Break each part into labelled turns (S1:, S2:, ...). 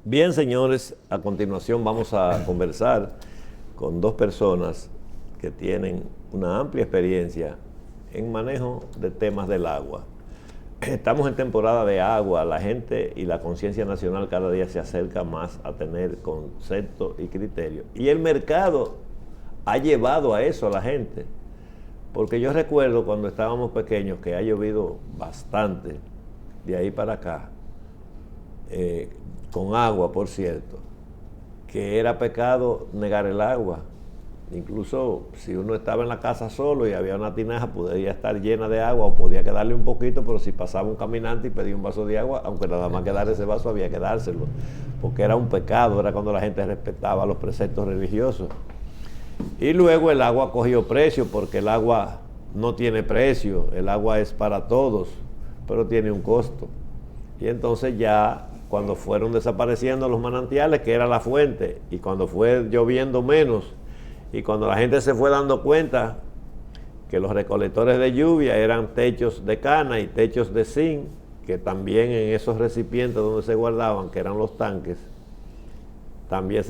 S1: Bien, señores, a continuación vamos a conversar con dos personas que tienen una amplia experiencia en manejo de temas del agua. Estamos en temporada de agua, la gente y la conciencia nacional cada día se acerca más a tener concepto y criterio. Y el mercado ha llevado a eso a la gente, porque yo recuerdo cuando estábamos pequeños que ha llovido bastante de ahí para acá, con agua, por cierto, que era pecado negar el agua. Incluso si uno estaba en la casa solo y había una tinaja, podría estar llena de agua o podía quedarle un poquito, pero si pasaba un caminante y pedía un vaso de agua, aunque nada más quedara ese vaso, había que dárselo, porque era un pecado, era cuando la gente respetaba los preceptos religiosos. Y luego el agua cogió precio, porque el agua no tiene precio, el agua es para todos, pero tiene un costo. Y entonces ya cuando fueron desapareciendo los manantiales, que era la fuente, y cuando fue lloviendo menos, y cuando la gente se fue dando cuenta que los recolectores de lluvia eran techos de cana y techos de zinc, que también en esos recipientes donde se guardaban, que eran los tanques, también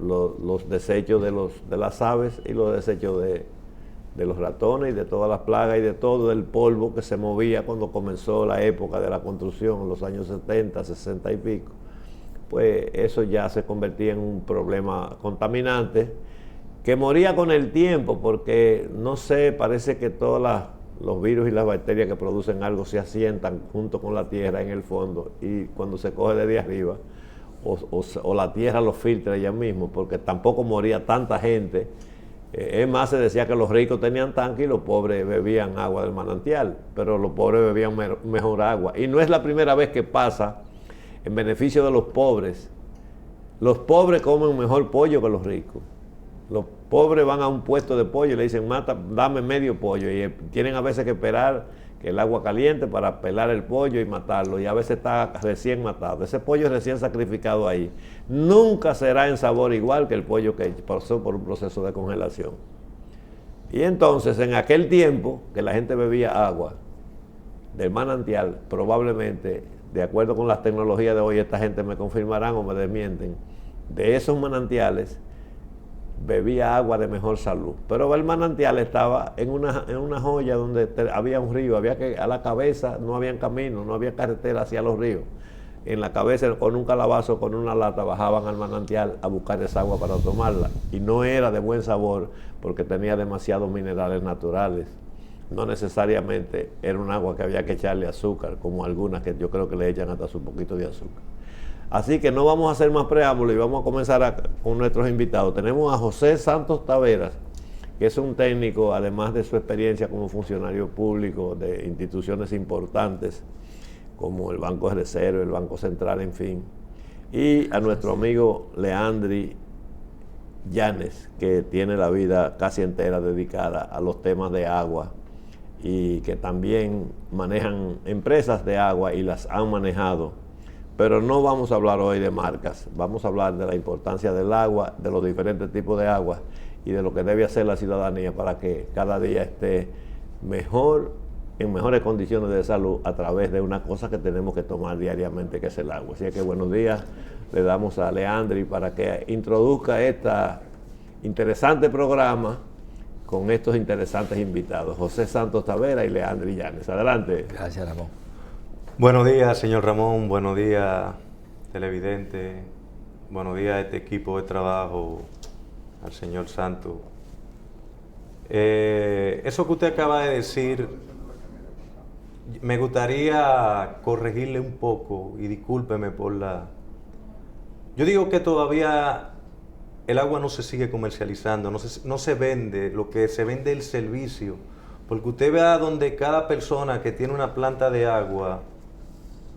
S1: los desechos de las aves y los desechos de los ratones y de todas las plagas y de todo el polvo que se movía cuando comenzó la época de la construcción, en los años 70, 60 y pico, pues eso ya se convertía en un problema contaminante que moría con el tiempo, porque no sé, parece que todos los virus y las bacterias que producen algo se asientan junto con la tierra en el fondo, y cuando se coge desde arriba o la tierra lo filtra ella mismo, porque tampoco moría tanta gente. Es más, se decía que los ricos tenían tanque y los pobres bebían agua del manantial, pero los pobres bebían mejor agua. Y no es la primera vez que pasa en beneficio de los pobres. Los pobres comen mejor pollo que los ricos. Los pobres van a un puesto de pollo y le dicen, dame medio pollo, y tienen a veces que esperar que el agua caliente para pelar el pollo y matarlo, y a veces está recién matado. Ese pollo recién sacrificado ahí nunca será en sabor igual que el pollo que pasó por un proceso de congelación. Y entonces, en aquel tiempo que la gente bebía agua del manantial, probablemente, de acuerdo con las tecnologías de hoy, esta gente me confirmarán o me desmienten, de esos manantiales bebía agua de mejor salud. Pero el manantial estaba en una joya donde había un río, había que, a la cabeza no había camino, no había carretera hacia los ríos. En la cabeza, con un calabazo, con una lata, bajaban al manantial a buscar esa agua para tomarla. Y no era de buen sabor, porque tenía demasiados minerales naturales. No necesariamente era un agua que había que echarle azúcar, como algunas que yo creo que le echan hasta su poquito de azúcar. Así que no vamos a hacer más preámbulos y vamos a comenzar con nuestros invitados. Tenemos a José Santos Taveras, que es un técnico, además de su experiencia como funcionario público de instituciones importantes, como el Banco de Reserva, el Banco Central, en fin. Y a nuestro amigo Leandri Llanes, que tiene la vida casi entera dedicada a los temas de agua y que también manejan empresas de agua y las han manejado. Pero no vamos a hablar hoy de marcas, vamos a hablar de la importancia del agua, de los diferentes tipos de agua y de lo que debe hacer la ciudadanía para que cada día esté mejor, en mejores condiciones de salud a través de una cosa que tenemos que tomar diariamente, que es el agua. Así que buenos días, le damos a Leandri para que introduzca este interesante programa con estos interesantes invitados, José Santos Taveras y Leandri Llanes. Adelante.
S2: Gracias, Ramón.
S3: Buenos días, señor Ramón. Buenos días, televidente. Buenos días a este equipo de trabajo, al señor Santos. Eso que usted acaba de decir, me gustaría corregirle un poco y discúlpeme por la... Yo digo que todavía el agua no se sigue comercializando, no se vende, lo que se vende es el servicio. Porque usted vea donde cada persona que tiene una planta de agua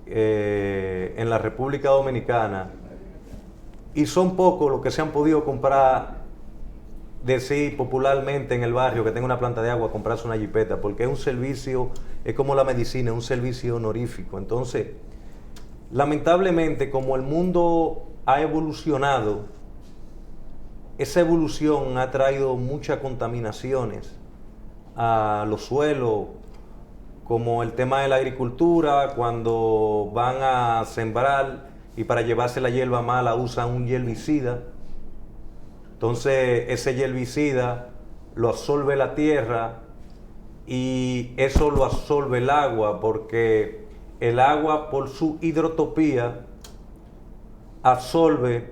S3: en la República Dominicana, y son pocos los que se han podido comprar, decir popularmente en el barrio que tenga una planta de agua, comprarse una jipeta, porque es un servicio, es como la medicina, es un servicio honorífico. Entonces, lamentablemente, como el mundo ha evolucionado, esa evolución ha traído muchas contaminaciones a los suelos, como el tema de la agricultura, cuando van a sembrar y para llevarse la hierba mala usan un herbicida. Entonces ese herbicida lo absorbe la tierra y eso lo absorbe el agua, porque el agua, por su hidrotopía, absorbe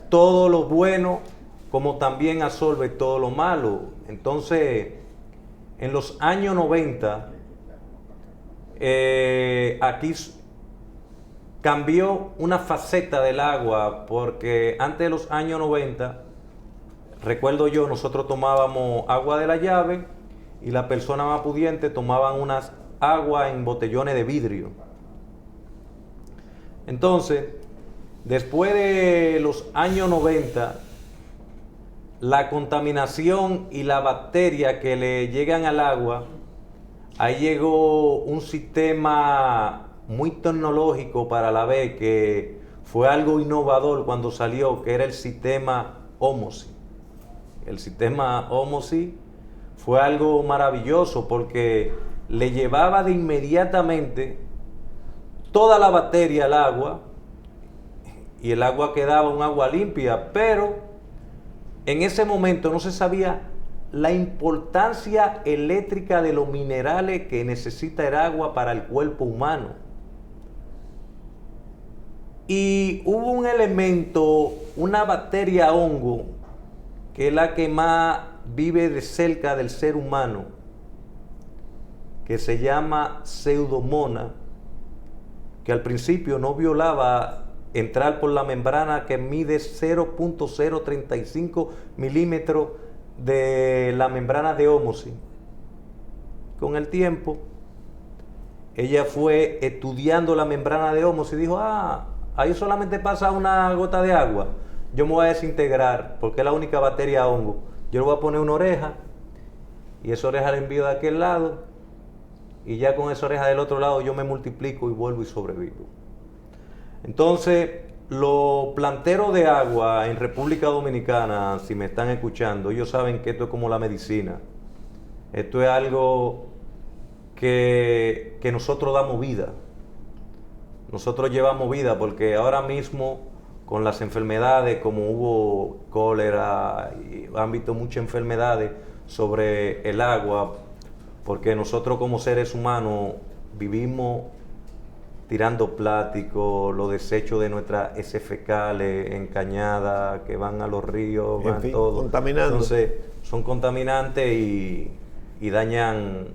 S3: todo lo bueno como también absorbe todo lo malo. Entonces, en los años 90, aquí cambió una faceta del agua, porque antes de los años 90, recuerdo yo, nosotros tomábamos agua de la llave y las personas más pudientes tomaban unas agua en botellones de vidrio. Entonces, después de los años 90, la contaminación y la bacteria que le llegan al agua, ahí llegó un sistema muy tecnológico para la vez, que fue algo innovador cuando salió, que era el sistema Ómose. El sistema Ómose fue algo maravilloso porque le llevaba de inmediatamente toda la bacteria al agua y el agua quedaba un agua limpia, pero en ese momento no se sabía la importancia eléctrica de los minerales que necesita el agua para el cuerpo humano. Y hubo un elemento, una bacteria hongo, que es la que más vive de cerca del ser humano, que se llama Pseudomonas, que al principio no violaba entrar por la membrana que mide 0.035 milímetros de la membrana de Ómose. Con el tiempo, ella fue estudiando la membrana de Ómose y dijo, ahí solamente pasa una gota de agua, yo me voy a desintegrar porque es la única bacteria hongo. Yo le voy a poner una oreja y esa oreja la envío de aquel lado y ya con esa oreja del otro lado yo me multiplico y vuelvo y sobrevivo. Entonces, los planteros de agua en República Dominicana, si me están escuchando, ellos saben que esto es como la medicina. Esto es algo que nosotros damos vida. Nosotros llevamos vida porque ahora mismo con las enfermedades, como hubo cólera, y han visto muchas enfermedades sobre el agua, porque nosotros como seres humanos vivimos tirando plástico, los desechos de nuestras heces fecales en cañadas que van a los ríos, van todo.
S1: Contaminando.
S3: Entonces, son contaminantes y dañan,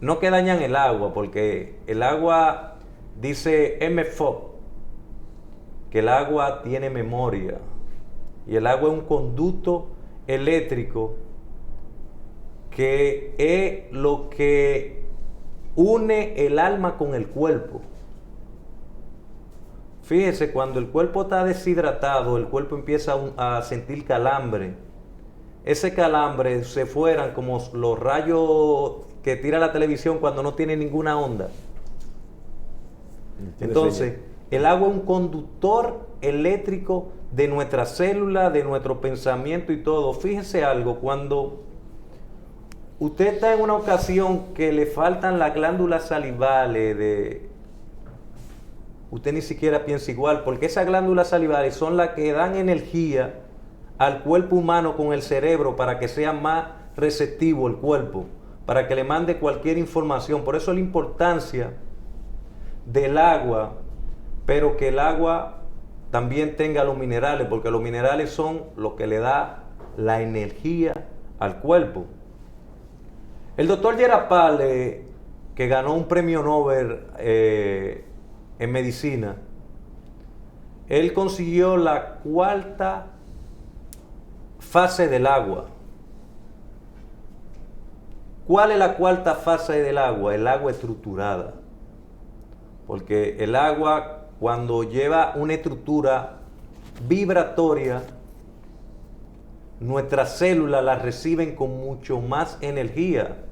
S3: no que dañan el agua, porque el agua, dice MFOP, que el agua tiene memoria, y el agua es un conducto eléctrico que es lo que une el alma con el cuerpo. Fíjese, cuando el cuerpo está deshidratado, el cuerpo empieza a sentir calambre. Ese calambre se fueran como los rayos que tira la televisión cuando no tiene ninguna onda. Entonces, el agua es un conductor eléctrico de nuestras células, de nuestro pensamiento y todo. Fíjese algo, cuando usted está en una ocasión que le faltan las glándulas salivales, usted ni siquiera piensa igual, porque esas glándulas salivales son las que dan energía al cuerpo humano con el cerebro para que sea más receptivo el cuerpo, para que le mande cualquier información. Por eso la importancia del agua, pero que el agua también tenga los minerales, porque los minerales son lo que le da la energía al cuerpo. El doctor Gerard Pal, que ganó un premio Nobel en medicina, él consiguió la cuarta fase del agua. ¿Cuál es la cuarta fase del agua? El agua estructurada. Porque el agua, cuando lleva una estructura vibratoria, nuestras células las reciben con mucho más energía.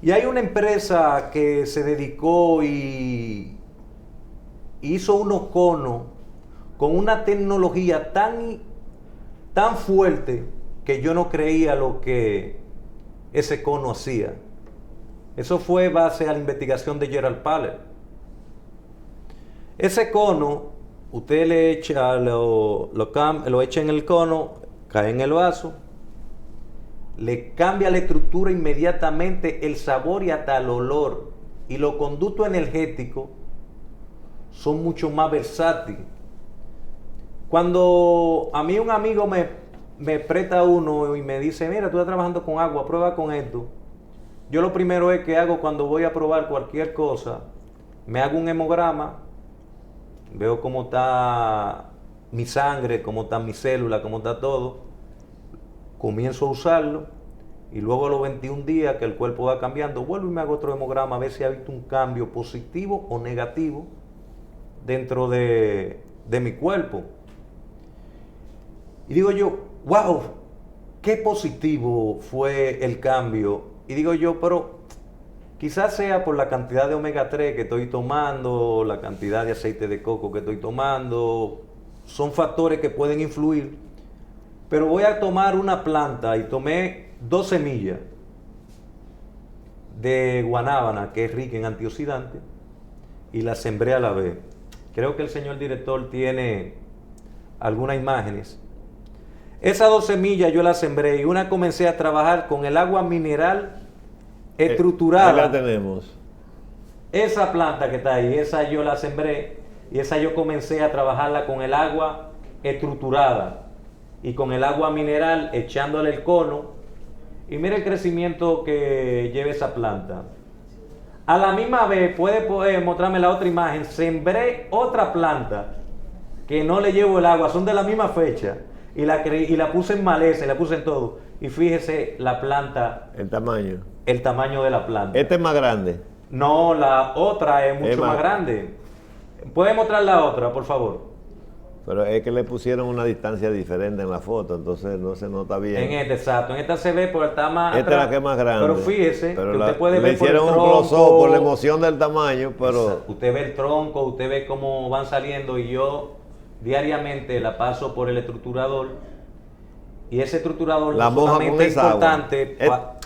S3: Y hay una empresa que se dedicó y hizo unos conos con una tecnología tan fuerte que yo no creía lo que ese cono hacía. Eso fue base a la investigación de Gerard Pal. Ese cono, usted le echa, lo echa en el cono, cae en el vaso, le cambia la estructura inmediatamente, el sabor y hasta el olor. Y los conductos energéticos son mucho más versátiles. Cuando a mí un amigo me presta uno y me dice, mira, tú estás trabajando con agua, prueba con esto. Yo lo primero es que hago cuando voy a probar cualquier cosa, me hago un hemograma, veo cómo está mi sangre, cómo está mi célula, cómo está todo, comienzo a usarlo y luego a los 21 días que el cuerpo va cambiando, vuelvo y me hago otro hemograma a ver si ha visto un cambio positivo o negativo dentro de mi cuerpo. Y digo yo, wow, qué positivo fue el cambio. Y digo yo, pero quizás sea por la cantidad de omega 3 que estoy tomando, la cantidad de aceite de coco que estoy tomando, son factores que pueden influir. Pero voy a tomar una planta y tomé 2 semillas de guanábana, que es rica en antioxidantes, y la sembré a la vez. Creo que el señor director tiene algunas imágenes. Esas 2 semillas yo las sembré y una comencé a trabajar con el agua mineral estructurada.
S1: Ahí la tenemos.
S3: Esa planta que está ahí, esa yo la sembré y esa yo comencé a trabajarla con el agua estructurada y con el agua mineral echándole el cono. Y mire el crecimiento que lleva esa planta. A la misma vez, puede mostrarme la otra imagen, sembré otra planta que no le llevo el agua, son de la misma fecha. Y la puse en maleza, y la puse en todo. Y fíjese la planta.
S1: El tamaño.
S3: El tamaño de la planta.
S1: Este es más grande.
S3: No, la otra es mucho más grande. ¿Puede mostrar la otra, por favor?
S1: Pero es que le pusieron una distancia diferente en la foto, entonces no se nota bien.
S3: En esta, exacto. En esta se ve por el tamaño.
S1: Esta es la que es más grande.
S3: Pero fíjese,
S1: pero
S3: que usted puede ver
S1: le hicieron
S3: por el
S1: un
S3: tronco.
S1: close-up por la emoción del tamaño, pero...
S3: Exacto. Usted ve el tronco, usted ve cómo van saliendo y yo diariamente la paso por el estructurador. Y ese estructurador
S1: la
S3: no solamente es importante
S1: agua.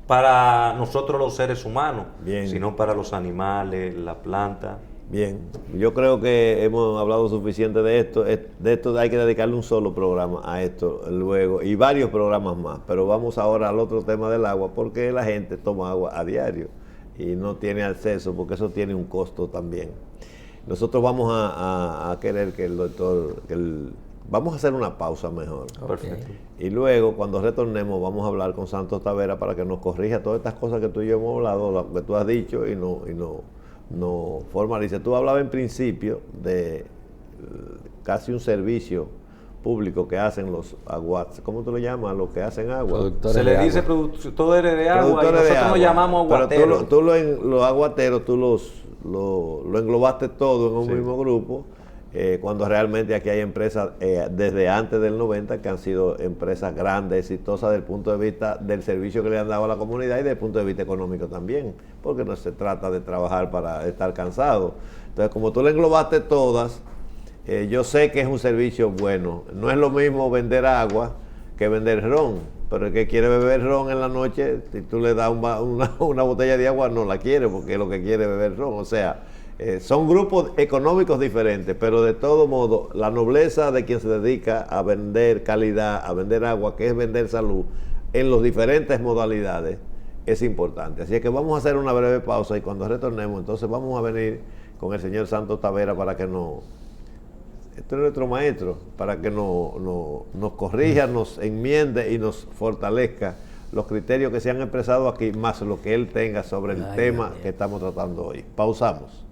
S3: Para nosotros los seres humanos,
S1: Bien.
S3: sino para los animales, la planta.
S1: Bien, yo creo que hemos hablado suficiente de esto. De esto hay que dedicarle un solo programa a esto luego y varios programas más. Pero vamos ahora al otro tema del agua, porque la gente toma agua a diario y no tiene acceso, porque eso tiene un costo también. Nosotros vamos a querer que el doctor... Vamos a hacer una pausa mejor.
S3: Perfecto.
S1: Y luego, cuando retornemos, vamos a hablar con Santos Tavera para que nos corrija todas estas cosas que tú y yo hemos hablado, lo que tú has dicho y no formalice. Tú hablabas en principio de casi un servicio público que hacen los aguas. ¿Cómo tú lo llamas? Los que hacen agua.
S3: Se le dice productores de agua y nosotros nos llamamos aguateros.
S1: Pero los aguateros, tú lo englobaste todo en un mismo grupo. Cuando realmente aquí hay empresas desde antes del 90 que han sido empresas grandes, exitosas desde el punto de vista del servicio que le han dado a la comunidad y desde el punto de vista económico también, porque no se trata de trabajar para estar cansado. Entonces, como tú le englobaste todas, yo sé que es un servicio bueno. No es lo mismo vender agua que vender ron, pero el que quiere beber ron en la noche, si tú le das una botella de agua, no la quiere porque es lo que quiere beber ron. O sea, son grupos económicos diferentes, pero de todo modo, la nobleza de quien se dedica a vender calidad, a vender agua, que es vender salud, en las diferentes modalidades, es importante. Así es que vamos a hacer una breve pausa y cuando retornemos, entonces vamos a venir con el señor Santos Tavera para que este es nuestro maestro, para que nos corrija, nos enmiende y nos fortalezca los criterios que se han expresado aquí, más lo que él tenga sobre el tema que estamos tratando hoy. Pausamos.